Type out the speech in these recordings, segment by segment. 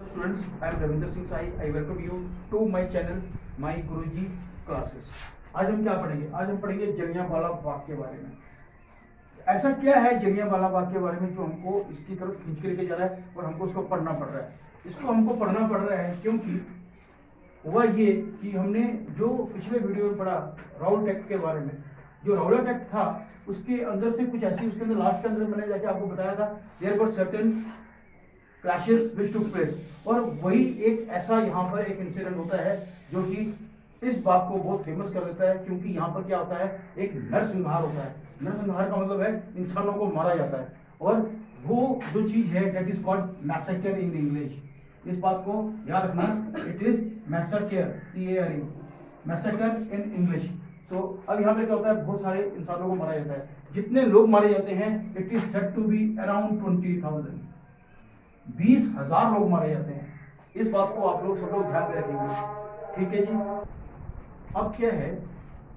Students, I am Ravinder Singh Sai. I welcome you to my channel, My Guruji Classes. आज हम क्या पढ़ेंगे? आज हम पढ़ेंगे जलियांवाला बाग के बारे में। ऐसा क्या है जलियांवाला बाग के बारे में जो हमको इसकी तरफ खींच के लेके जा रहा है और हमको उसको पढ़ना पड़ रहा है। इसको हमको पढ़ना पड़ रहा है क्योंकि हुआ ये कि हमने जो पिछले वीडियो में पढ़ा राउल एक्ट के बारे में, जो राउल एक्ट था उसके अंदर से कुछ ऐसी, उसके अंदर लास्ट के अंदर मैंने जाके आपको बताया था there were certain clashes which took place, और वही एक ऐसा यहाँ पर एक इंसिडेंट होता है जो कि इस बात को बहुत फेमस कर देता है। क्योंकि यहाँ पर क्या होता है, एक नरसंहार होता है। नरसंहार का मतलब है इंसानों को मारा जाता है, और वो जो चीज है that is called massacre in English. इस बात को याद रखना, it is massacre, CARE, massacre in English. तो अब यहाँ पे क्या होता है, बहुत सारे इंसानों को मारा जाता है। जितने लोग मारे जाते हैं it is said to be around 20,000, 20,000 लोग मारे जाते हैं। इस बात को आप लोग सब लोग ध्यान में रखेंगे, ठीक है जी। अब क्या है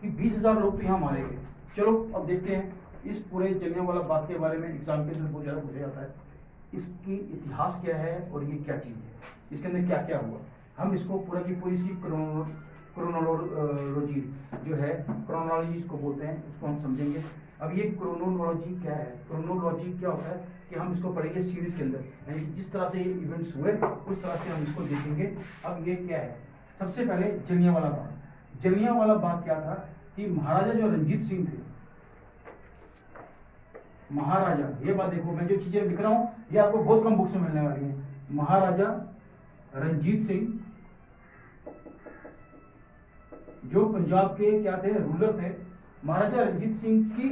कि 20,000 लोग तो यहाँ मारे गए। चलो अब देखते हैं इस पूरे जलियांवाला बाग के बारे में एग्जाम के अंदर बहुत ज़्यादा पूछा जाता है। इसकी इतिहास क्या है और ये क्या चीज़ है, इसके अंदर क्या क्या हुआ, हम इसको पूरा की पूरी इसकी क्रोनोलॉजी जो है, क्रोनोलॉजी इसको बोलते हैं, इसको हम समझेंगे। अब ये क्रोनोलॉजी क्या है, क्रोनोलॉजी क्या होता है कि हम इसको पढ़ेंगे सीरीज के अंदर, यानी कि जिस तरह से ये इवेंट्स हुए उस तरह से हम इसको देखेंगे। अब ये क्या है, सबसे पहले जलियांवाला बाग। जलियांवाला बाग क्या था कि महाराजा जो रंजीत सिंह थे, महाराजा, ये बात देखो, मैं जो चीजें लिख रहा हूँ ये आपको बहुत कम बुक्स में मिलने वाली है। महाराजा रंजीत सिंह जो पंजाब के क्या थे, रूलर थे। महाराजा रंजीत सिंह की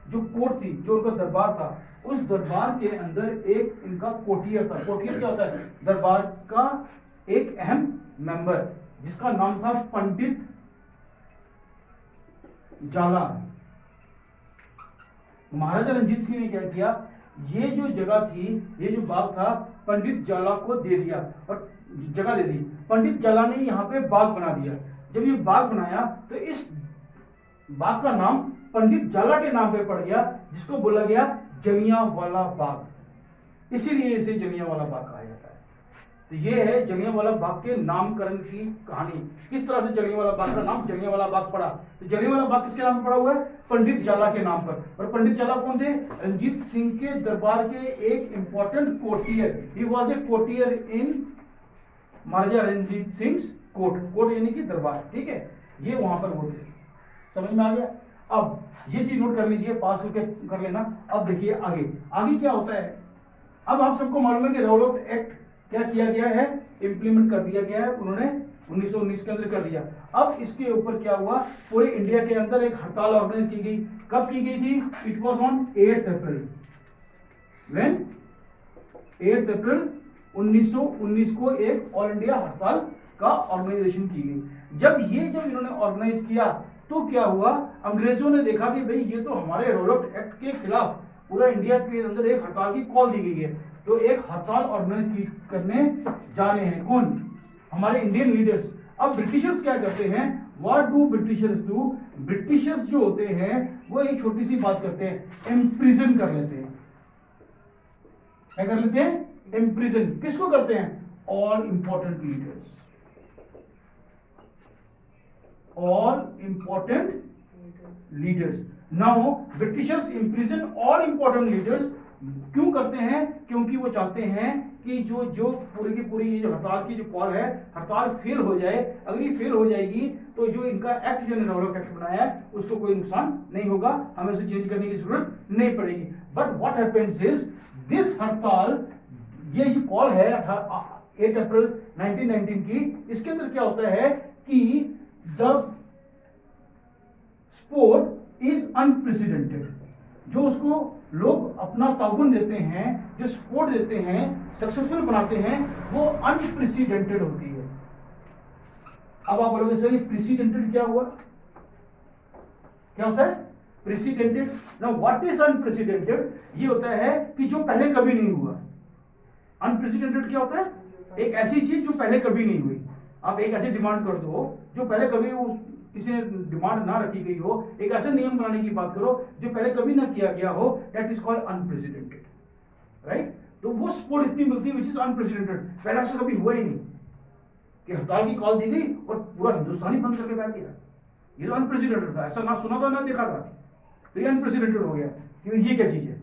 जो कोर्ट थी, जो उनका दरबार था, उस दरबार के अंदर एक इनका कोटियर था। कोटियर क्या होता है, दरबार का एक अहम मेंबर, जिसका नाम था पंडित जाला। महाराजा रंजीत सिंह ने क्या किया, ये जो जगह थी, ये जो बाग था, पंडित जाला को दे दिया और जगह दे दी। पंडित जाला ने यहाँ पे बाग बना दिया। जब ये बाग बनाया तो इस बाग का नाम पंडित जाला के नाम पे पड़ गया, जिसको बोला गया जलियांवाला बाग। इसीलिए इसे जलियांवाला बाग कहा जाता है। तो ये है जलियांवाला बाग के नामकरण की कहानी, किस तरह से जलियांवाला बाग का नाम जलियांवाला बाग पड़ा। तो जलियांवाला बाग किसके नाम पर पड़ा हुआ है, पंडित जाला के नाम पर। और पंडित जाला कौन थे, रंजीत सिंह के दरबार के एक important courtier. He was a courtier in Maharaja Ranjit Singh court, court यानी कि दरबार, ठीक है, ये वहां पर होते। समझ में आ गया। अब ये चीज नोट कर लीजिए, पास करके कर लेना। अब देखिए आगे आगे क्या होता है। अब आप सबको मालूम है कि राउल एक्ट क्या किया गया है, इंप्लीमेंट कर दिया गया है उन्होंने 1919 के अंदर कर दिया। अब इसके ऊपर क्या हुआ, पूरे इंडिया के अंदर एक हड़ताल ऑर्गेनाइज की गई। कब की गई थी, it was on 8 April, when 8 अप्रैल 1919 को एक ऑल इंडिया हड़ताल का ऑर्गेनाइजेशन की गई। जब इन्होंने ऑर्गेनाइज किया तो क्या हुआ, अंग्रेजों ने देखा कि भाई ये तो हमारे राउल एक्ट के खिलाफ पूरा इंडिया के अंदर एक हड़ताल की कॉल दी गई है, तो एक हड़ताल ऑर्गेनाइज करने जा रहे हैं कौन, हमारे इंडियन लीडर्स। अब ब्रिटिशर्स क्या करते हैं, what do Britishers do, Britishers जो होते हैं वो एक छोटी सी बात करते हैं, इम्प्रिजन कर लेते हैं। क्या कर लेते हैं, इम्प्रिजन। किसको करते हैं, all important leaders, all important leaders. Now Britishers imprison all important leaders. क्यों करते हैं, क्योंकि वो चाहते हैं कि जो पूरी की पूरी ये जो हड़ताल की जो कॉल है, हड़ताल फेल हो जाए। अगर ये फेल हो जाएगी तो जो इनका एक्ट, जो राउल एक्ट बनाया है, उसको कोई नुकसान नहीं होगा, हमें उसे चेंज करने की जरूरत नहीं पड़ेगी। But what happens is, this हड़ताल, ये जो कॉल है 8 अप्रैल 1919 की, इसके अंदर क्या होता है कि The sport is unprecedented. जो उसको लोग अपना ताउन देते हैं, जो स्पोर्ट देते हैं, सक्सेसफुल बनाते हैं, वो अनप्रेसिडेंटेड होती है। अब आप बोलोगे सर ये प्रेसिडेंटेड क्या हुआ, क्या होता है प्रेसिडेंटेड। नाउ व्हाट इज अनप्रेसिडेंटेड, ये होता है कि जो पहले कभी नहीं हुआ। अनप्रेसिडेंटेड क्या होता है, एक ऐसी चीज जो पहले कभी नहीं हुई। आप एक ऐसी डिमांड कर दो जो पहले कभी किसी ने डिमांड ना रखी गई हो, एक ऐसे नियम बनाने की बात करो जो पहले कभी ना किया गया हो, that is called unprecedented, right. तो वो सपोर्ट इतनी मिलती है विच इज अनप्रेसिडेंटेड। पहले ऐसा कभी हुआ ही नहीं कि हड़ताल की कॉल दी गई और पूरा हिंदुस्तान ही बंद करके बैठ गया। ये तो अनप्रेसिडेंटेड था, ऐसा ना सुना था ना देखा था। तो ये अनप्रेसिडेंटेड हो गया कि ये क्या चीज है,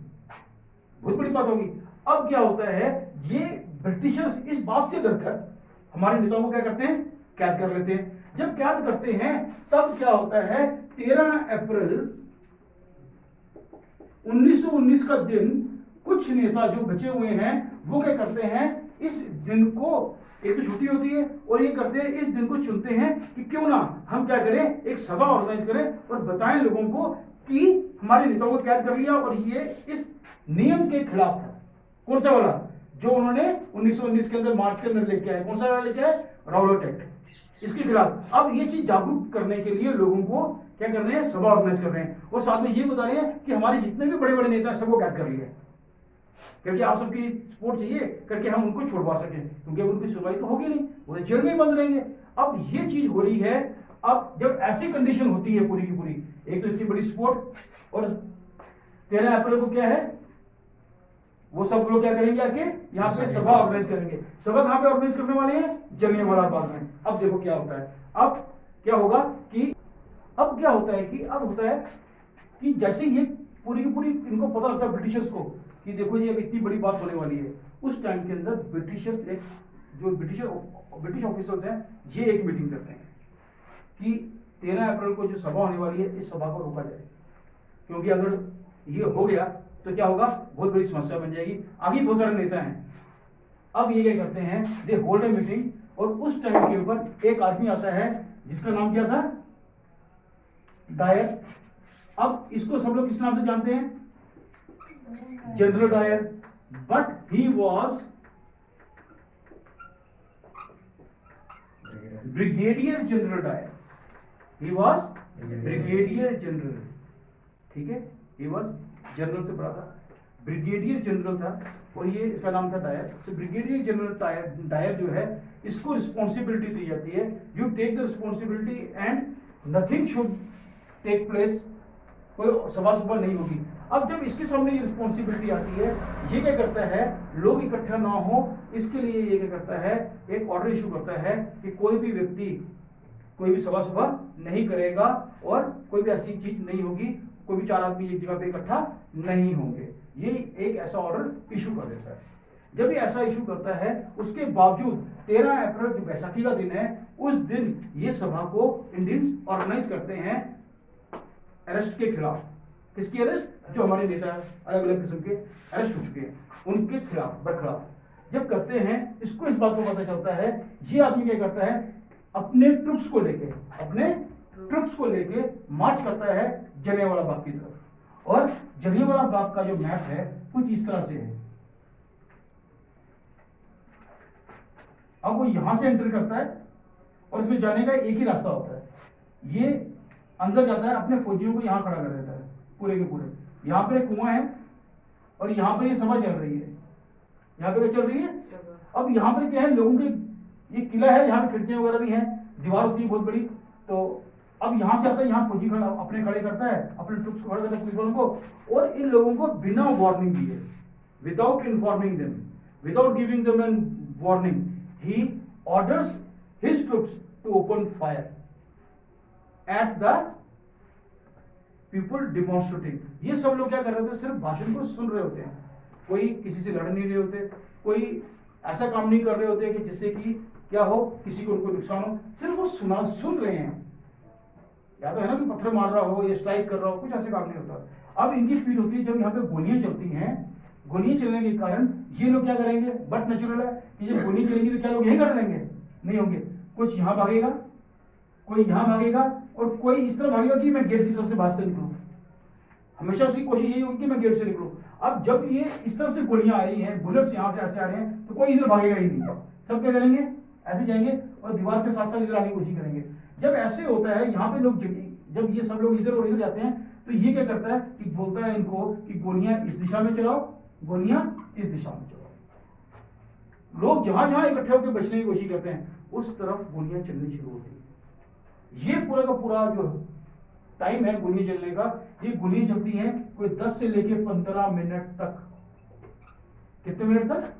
बहुत बड़ी बात होगी। अब क्या होता है, ये ब्रिटिशर्स इस बात से डरकर हमारे नेताओं को क्या करते हैं, कैद कर लेते हैं। जब कैद करते हैं तब क्या होता है, 13 अप्रैल 1919 का दिन कुछ नेता जो बचे हुए हैं वो क्या करते हैं, इस दिन को, एक तो छुट्टी होती है और ये करते हैं, इस दिन को चुनते हैं कि क्यों ना हम क्या करें, एक सभा ऑर्गेनाइज करें और बताएं लोगों को कि हमारे नेताओं को कैद कर लिया और ये इस नियम के खिलाफ था। कौन सा वाला, जो उन्होंने 1919 के अंदर मार्च के अंदर लेके आए, कौन सा वाला लेके आए, राउलेट एक्ट, इसके खिलाफ। अब ये चीज जागरूक करने के लिए लोगों को क्या कर रहे हैं, सभा ऑर्गेनाइज कर रहे हैं और साथ में ये बता रहे हैं कि हमारे जितने भी बड़े बड़े नेता हैं सबको कैद कर लिया क्योंकि आप सबकी सपोर्ट चाहिए करके हम उनको छुड़वा सकें, क्योंकि अब उनकी सुनवाई तो होगी नहीं, वो जेल में बंद रहेंगे। अब ये चीज हो रही है। अब जब ऐसी कंडीशन होती है पूरी की पूरी, एक तो इतनी बड़ी सपोर्ट और 13 अप्रैल को क्या है, वो सब लोग क्या करेंगे, आके यहाँ पे सभा ऑर्गेनाइज करेंगे। सभा कहाँ पे ऑर्गेनाइज करने वाले हैं, जलियांवाला बाग में। अब देखो क्या होता है, अब क्या होगा कि अब क्या होता है कि अब होता है कि जैसे ये पूरी की पूरी इनको पता लगता है ब्रिटिशर्स को कि देखो ये अब इतनी बड़ी बात होने वाली है, उस टाइम के अंदर ब्रिटिशर्स, एक जो ब्रिटिश ऑफिसर्स हैं, ये एक मीटिंग करते हैं कि 13 अप्रैल को जो सभा होने वाली है इस सभा को रोका जाए, क्योंकि अगर ये हो गया तो क्या होगा, बहुत बड़ी समस्या बन जाएगी। आगे बहुत सारे नेता हैं। अब ये क्या करते हैं, दे होल्ड ए मीटिंग और उस टाइम के ऊपर एक आदमी आता है जिसका नाम क्या था, डायर। अब इसको सब लोग किस नाम से जानते हैं, general Dyer, but he was brigadier general Dyer, he was brigadier general, ठीक है, ही वॉज जनरल से बड़ा था, ब्रिगेडियर जनरल था और ये इसका नाम था डायर। तो ब्रिगेडियर जनरल डायर जो है, इसको रिस्पॉन्सिबिलिटी दी जाती है, you take the responsibility and nothing should take place, कोई सभा नहीं होगी। अब जब इसके सामने ये रिस्पॉन्सिबिलिटी आती है, ये क्या करता है, लोग इकट्ठा ना हो इसके लिए ये क्या करता है, एक ऑर्डर इशू करता है कि कोई भी व्यक्ति कोई भी सभा नहीं करेगा और कोई भी ऐसी चीज नहीं होगी, कोई भी 4 आदमी एक जगह पे इकट्ठा नहीं होंगे। ये एक ऐसा ऑर्डर इशू कर देता है। जब ये ऐसा इशू करता है, उसके बावजूद 13 अप्रैल जो बैसाखी का दिन है, उस दिन ये सभा को इंडियंस ऑर्गेनाइज करते हैं अरेस्ट के खिलाफ। किसकी अरेस्ट, जो हमारे नेता अलग अलग किस्म के अरेस्ट हो चुके हैं उनके खिलाफ, बरखिलाफ जब करते हैं, इसको इस बात को पता चलता है, ये आदमी क्या करता है, अपने ट्रुप्स को लेके मार्च करता है जलियांवाला बाग की तरफ। और जलियांवाला बाग का जो मैप है कुछ इस तरह से है। अब वो यहां से एंटर करता है और इसमें जाने का एक ही रास्ता होता है, ये अंदर जाता है, अपने फौजियों को यहां खड़ा कर देता है पूरे के पूरे। यहां पर एक कुआं है और यहां पर ये सभा चल रही है, यहाँ पे चल रही है। अब यहाँ पे क्या है, लोगों के ये किला है, यहाँ पे खिड़कियां वगैरह भी हैं, दीवार होती है बहुत बड़ी। तो अब यहाँ से आता है, यहाँ फौजी खड़ा अपने खड़े करता है, अपने ट्रुप्स को खड़ा करता है, पुलिस वालों को, और इन लोगों को बिना वार्निंग दिए, without informing them, without giving them an warning, he orders his troops to open fire at the people demonstrating. ये सब लोग क्या कर रहे थे, सिर्फ भाषण को सुन रहे होते हैं, कोई किसी से लड़ नहीं रहे होते, कोई ऐसा काम नहीं कर रहे होते कि जिससे कि क्या हो, किसी को उनको नुकसान हो, सिर्फ वो सुन रहे हैं। या तो है ना कि पत्थर मार रहा हो या स्ट्राइक कर रहा हो, कुछ ऐसे काम नहीं होता। अब इनकी स्पीड होती है, जब यहाँ पे गोलियां चलती हैं, गोलियां चलने के कारण ये लोग क्या करेंगे, बट नेचुरल है कि जब गोलियां चलेंगी तो क्या लोग यही कर लेंगे, नहीं होंगे, कुछ यहाँ भागेगा, कोई यहाँ भागेगा और कोई इस तरह भागेगा कि मैं गेट की तरफ से भागते निकलूं। हमेशा उसकी कोशिश यही होगी कि मैं गेट से निकलूं। अब जब ये इस तरफ से गोलियां आ रही हैं, बुलेट्स यहाँ से ऐसे आ रहे हैं, तो कोई इधर भागेगा ही नहीं, सब क्या करेंगे, ऐसे जाएंगे और दीवार के साथ साथ इधर आने की कोशिश करेंगे। जब ऐसे होता है, यहाँ पे लोग जब ये सब लोग इधर और इधर जाते हैं, तो ये क्या करता है कि बोलता है इनको कि गोलियां इस दिशा में चलाओ, गोलियां इस दिशा में चलाओ। लोग जहां जहां इकट्ठे होकर बचने की कोशिश करते हैं, उस तरफ गोलियां चलनी शुरू होती है। ये पूरा का पूरा जो टाइम है गोली चलने का, ये गोली चलती है कोई 10 से लेके 15 मिनट तक। कितने मिनट तक?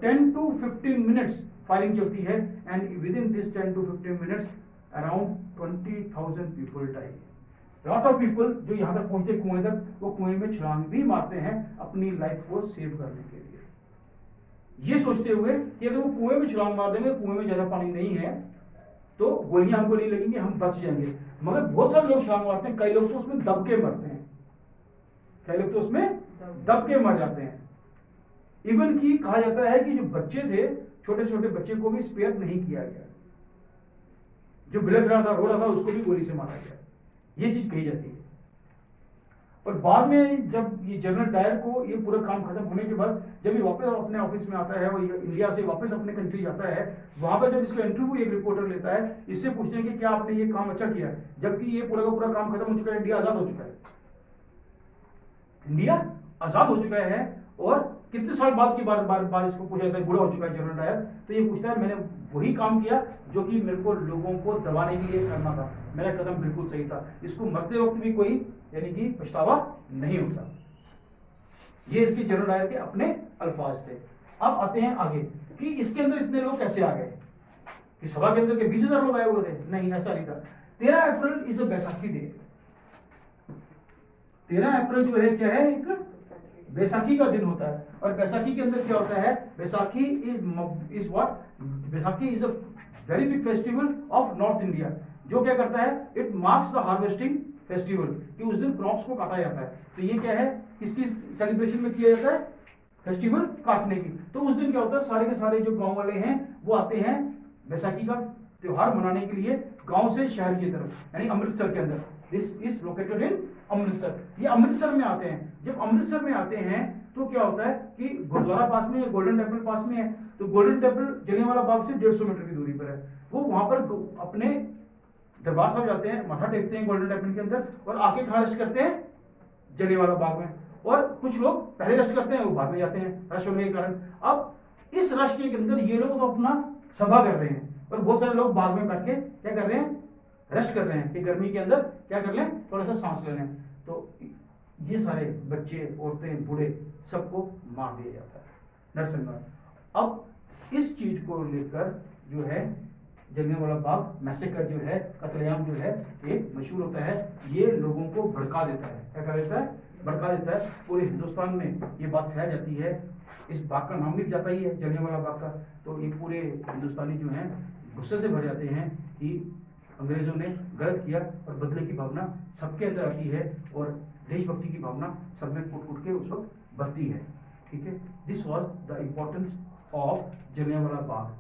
10 to 15 मिनट्स फायरिंग चलती है and within this 10 to 15 minutes around 20,000 people die. Lot of people जो यहाँ तक पहुंचते कुएं तक, वो कुएं में छलांग भी मारते हैं अपनी लाइफ को सेव करने के लिए, ये सोचते हुए कि अगर वो कुएं में छलांग मार देंगे, कुएं में ज्यादा पानी नहीं है तो गोलियां हमको नहीं लगेंगी, हम बच जाएंगे। मगर बहुत सारे लोग छलांग मारते हैं, कई लोग तो उसमें दब के मरते हैं, कई लोग तो उसमें दब के मर जाते हैं। इवन की कहा जाता है कि जो बच्चे थे, छोटे छोटे बच्चे को भी स्पेयर नहीं किया गया, जो बिलख रहा था, रो रहा था, उसको भी गोली से मारा गया, ये चीज कही जाती है। और बाद में जब ये जनरल डायर को ये पूरा काम खत्म होने के बाद जब ये वापस अपने ऑफिस में आता है, वो इंडिया से वापस अपने कंट्री जाता है, वहां पर जब इसका इंटरव्यू एक रिपोर्टर लेता है, इससे पूछते हैं कि क्या आपने ये काम अच्छा किया, जबकि ये पूरा का पूरा काम खत्म हो चुका है, इंडिया आजाद हो चुका है, इंडिया आजाद हो चुका है। और कितने साल बाद की बार इसको पूछा जाता है, बूढ़ा हो चुका है जनरल डायर, तो ये पूछता है मैंने वही काम किया जो कि मेरे को लोगों को दबाने के लिए करना था, मेरा कदम बिल्कुल सही था, इसको मरते वक्त भी कोई यानी कि पछतावा नहीं होता। ये इसके जनरल डायर के अपने अल्फाज थे। अब आते हैं आगे कि इसके अंदर इतने लोग कैसे आ गए, कि सभा के अंदर के 20,000 लोग आए हुए थे? नहीं, ऐसा नहीं था। 13 अप्रैल इज बैसाखी डे। 13 अप्रैल जो है क्या है, एक बैसाखी का दिन होता है। और बैसाखी के अंदर क्या होता है, Baisakhi is what, Baisakhi is a very big festival of north India, जो क्या करता है, it marks the harvesting festival, कि उस दिन क्रॉप्स को काटा जाता है। तो ये क्या है, किसकी सेलिब्रेशन में किया जाता है, फेस्टिवल काटने की। तो उस दिन क्या होता है, सारे के सारे जो गांव वाले हैं वो आते हैं बैसाखी का त्योहार मनाने के लिए गांव से शहर की तरफ, यानी अमृतसर के अंदर। This is located in Amritsar. ये अमृतसर में आते हैं। जब अमृतसर में आते हैं तो क्या होता है कि गुरुद्वारा पास में है, गोल्डन टेम्पल पास में है। तो गोल्डन टेम्पल जलियांवाला बाग से 150 मीटर की दूरी पर है। वो वहां पर अपने दरबार साहब जाते हैं, माथा टेकते हैं गोल्डन टेम्पल के अंदर, और आके कहाँ रेस्ट करते हैं, जलियांवाला बाग में। और कुछ लोग पहले रेस्ट करते हैं, वो बाद में जाते हैं रश होने के कारण। अब इस रश के अंदर ये लोग तो अपना सभा कर रहे हैं, और बहुत सारे लोग बाग में बैठ के क्या कर रहे हैं, रेस्ट कर रहे हैं कि गर्मी के अंदर क्या कर लें, थोड़ा सा सांस ले लें। तो ये सारे बच्चे, औरतें, बूढ़े सबको मार दिया जाता है नरसंहार। अब इस चीज को लेकर जो है जलियांवाला बाग मैसेकर जो है, कत्लेआम जो है, एक मशहूर होता है। ये लोगों को भड़का देता है, क्या कर देता है, भड़का देता है। पूरे हिंदुस्तान में ये बात फैल जाती है। इस बाग का नाम भी जाता ही है जलियांवाला बाग का। तो ये पूरे हिंदुस्तानी जो हैं गुस्से से भर जाते हैं कि अंग्रेजों ने गलत किया, और बदले की भावना सबके अंदर आती है, और देशभक्ति की भावना सब में फूट फूट के उस वक्त बढ़ती है। ठीक है, this was the importance of Jallianwala Bagh.